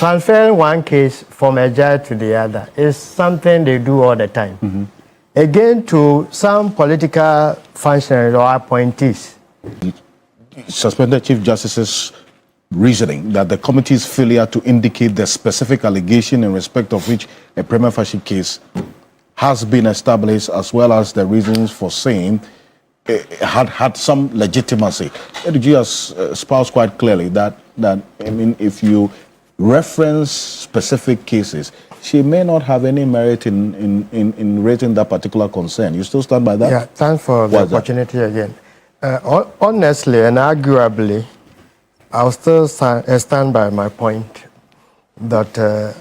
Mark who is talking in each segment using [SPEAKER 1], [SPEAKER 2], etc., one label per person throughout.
[SPEAKER 1] transferring one case from a judge to the other is something they do all the time. Again, to some political functionaries or appointees.
[SPEAKER 2] Suspended Chief Justice's reasoning that the committee's failure to indicate the specific allegation in respect of which a prima facie case has been established, as well as the reasons for saying had some legitimacy. ADG has espoused quite clearly that I mean, if you reference specific cases, she may not have any merit in raising that particular concern. You still stand by that?
[SPEAKER 1] Yeah, thanks for the opportunity again. Honestly and arguably, I'll still stand by my point that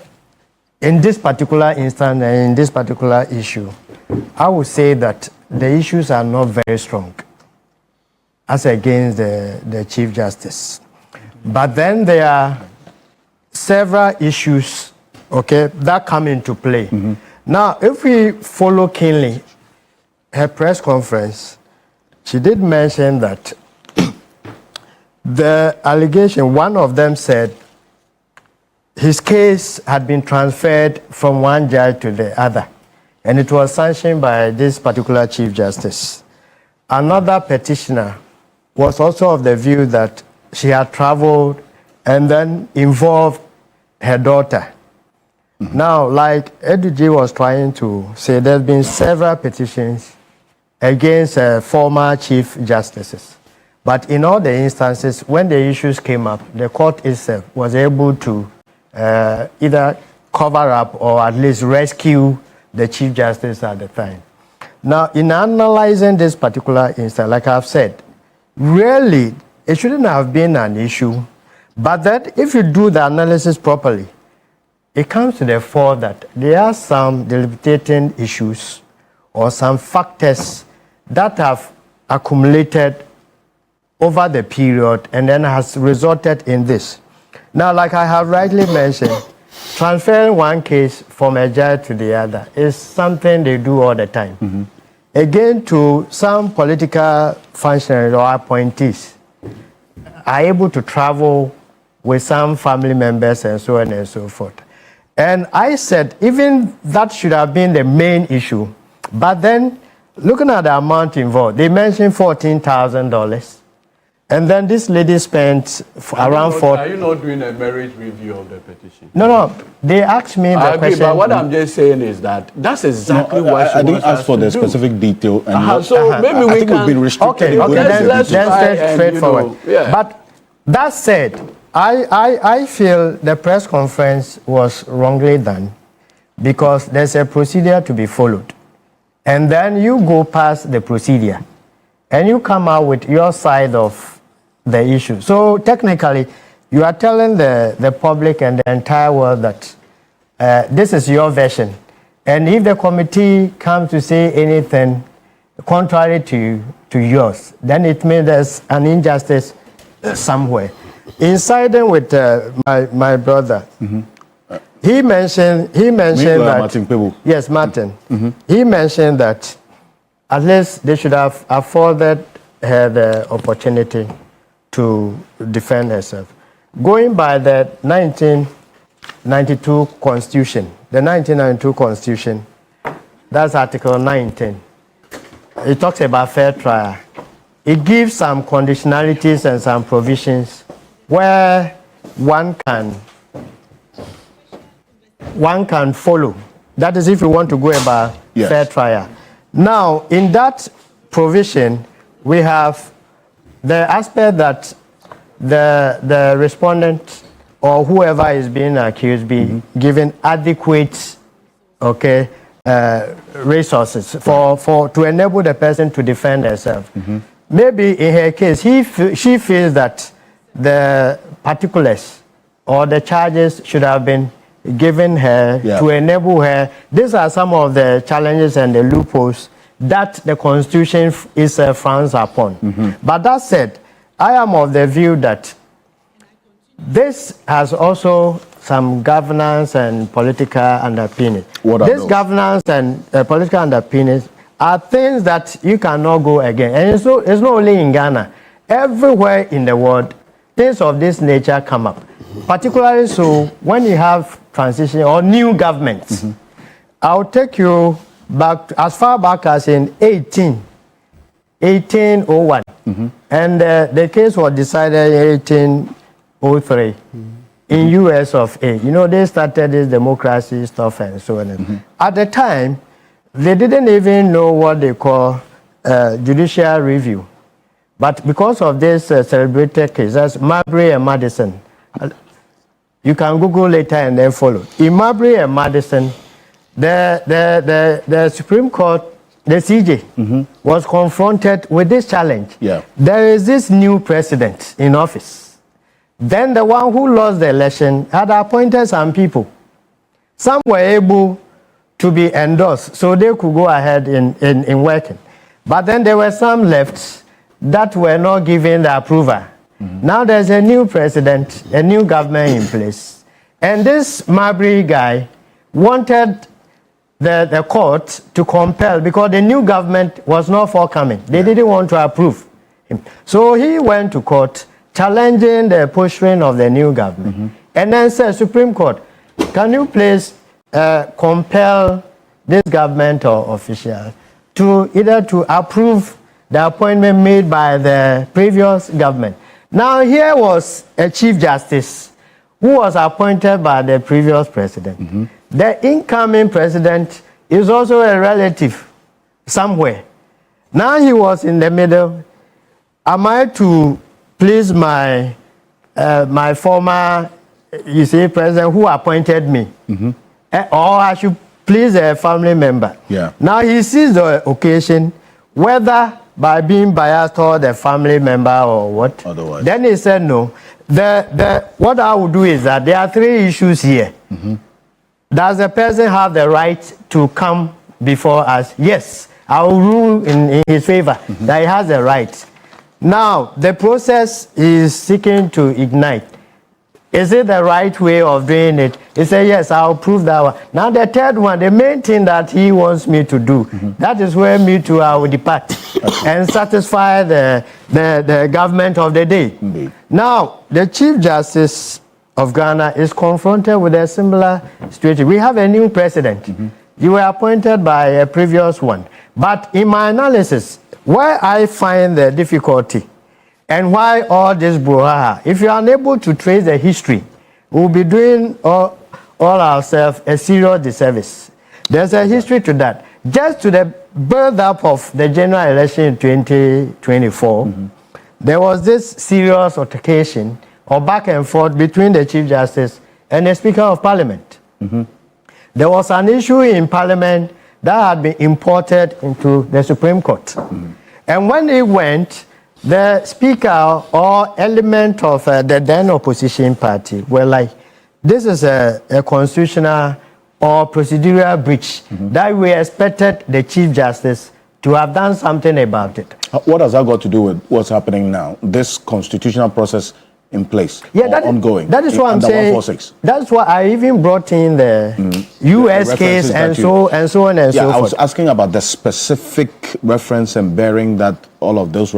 [SPEAKER 1] in this particular instance and in this particular issue, I would say that the issues are not very strong as against the Chief Justice. But then there are several issues, okay, that come into play. Now, if we follow keenly her press conference, she did mention that the allegation, one of them said his case had been transferred from one judge to the other, and it was sanctioned by this particular Chief Justice. Another petitioner was also of the view that she had traveled and then involved her daughter. Now, like ADG was trying to say, there's been several petitions against former Chief Justices. But in all the instances, when the issues came up, the court itself was able to either cover up or at least rescue the Chief Justice at the time. Now, in analyzing this particular instance, like I've said, really, it shouldn't have been an issue. But that if you do the analysis properly, it comes to the fore that there are some debilitating issues or some factors that have accumulated over the period and then has resulted in this. Now, like I have rightly mentioned, transferring one case from a judge to the other is something they do all the time. Again, to some political functionaries or appointees are able to travel with some family members and so on and so forth. And I said, even that should have been the main issue. But then, looking at the amount involved, they mentioned $14,000. And then this lady spent around $4,000.
[SPEAKER 3] Are you not doing a merit review of the petition?
[SPEAKER 1] No. They asked me the question.
[SPEAKER 3] But what I'm just saying is that that's exactly what she
[SPEAKER 2] I didn't ask for the specific detail. And
[SPEAKER 3] maybe we
[SPEAKER 2] think
[SPEAKER 3] can.
[SPEAKER 2] we've been restricted.
[SPEAKER 1] Okay,
[SPEAKER 3] let's
[SPEAKER 1] straightforward. But that said, I feel the press conference was wrongly done because there's a procedure to be followed. And then you go past the procedure and you come out with your side of the issue. So technically, you are telling the public and the entire world that this is your version. And if the committee comes to say anything contrary to yours, then it means there's an injustice somewhere. In siding with my brother, he mentioned that
[SPEAKER 2] Martin.
[SPEAKER 1] Yes, Martin. He mentioned that at least they should have afforded her the opportunity to defend herself. Going by the 1992 Constitution, that's Article 19. It talks about fair trial. It gives some conditionalities and some provisions where one can follow. That is if you want to go about fair trial. Now, in that provision, we have the aspect that the respondent or whoever is being accused be given adequate, resources to enable the person to defend herself. Maybe in her case, she feels that the particulars or the charges should have been given her to enable her. These are some of the challenges and the loopholes that the Constitution is frowns upon. But that said, I am of the view that this has also some governance and political underpinnings. This governance and political underpinnings are things that you cannot go again. And it's not only in Ghana. Everywhere in the world, things of this nature come up. particularly so when you have transition or new governments. I'll take you back as far back as in 1801. And the case was decided in 1803 in US of A. You know, they started this democracy stuff and so on. At the time, they didn't even know what they call judicial review. But because of this celebrated case, that's Marbury and Madison. You can Google later and then follow. In Marbury and Madison, the Supreme Court, the CJ, was confronted with this challenge.
[SPEAKER 2] Yeah.
[SPEAKER 1] There is this new president in office. Then the one who lost the election had appointed some people. Some were able to be endorsed, so they could go ahead in working. But then there were some left that were not given the approval. Now there's a new president, a new government in place. And this Marbury guy wanted the court to compel, because the new government was not forthcoming. They didn't want to approve him. So he went to court challenging the posturing of the new government. And then said, Supreme Court, can you please compel this government or official to either to approve the appointment made by the previous government. Now here was a Chief Justice who was appointed by the previous president. The incoming president is also a relative somewhere. Now he was in the middle. Am I to please my my former, you see, president who appointed me? Or I should please a family member?
[SPEAKER 2] Yeah.
[SPEAKER 1] Now he sees the occasion, whether by being biased or the family member or what.
[SPEAKER 2] Otherwise.
[SPEAKER 1] Then he said no. What I will do is that there are three issues here. Does the person have the right to come before us? Yes, I will rule in his favor that he has the right. Now, the process is seeking to ignite. Is it the right way of doing it? He said, yes, I'll prove that one. Now, the third one, the main thing that he wants me to do, that is where me too, I will depart and satisfy the government of the day. Now, the Chief Justice of Ghana is confronted with a similar situation. We have a new president. You were appointed by a previous one. But in my analysis, where I find the difficulty and why all this brouhaha, if you are unable to trace the history, we'll be doing all ourselves a serious disservice. There's a history to that. Just to the birth up of the general election in 2024, there was this serious altercation or back and forth between the Chief Justice and the Speaker of Parliament. There was an issue in Parliament that had been imported into the Supreme Court. And when it went, the Speaker or element of the then opposition party were like, this is a constitutional or procedural breach that we expected the Chief Justice to have done something about it.
[SPEAKER 2] What has that got to do with what's happening now? This constitutional process in place, ongoing.
[SPEAKER 1] That is what I'm saying.
[SPEAKER 2] 146.
[SPEAKER 1] That's why I even brought in the U.S. case and so on and so forth.
[SPEAKER 2] I was asking about the specific reference and bearing that all of those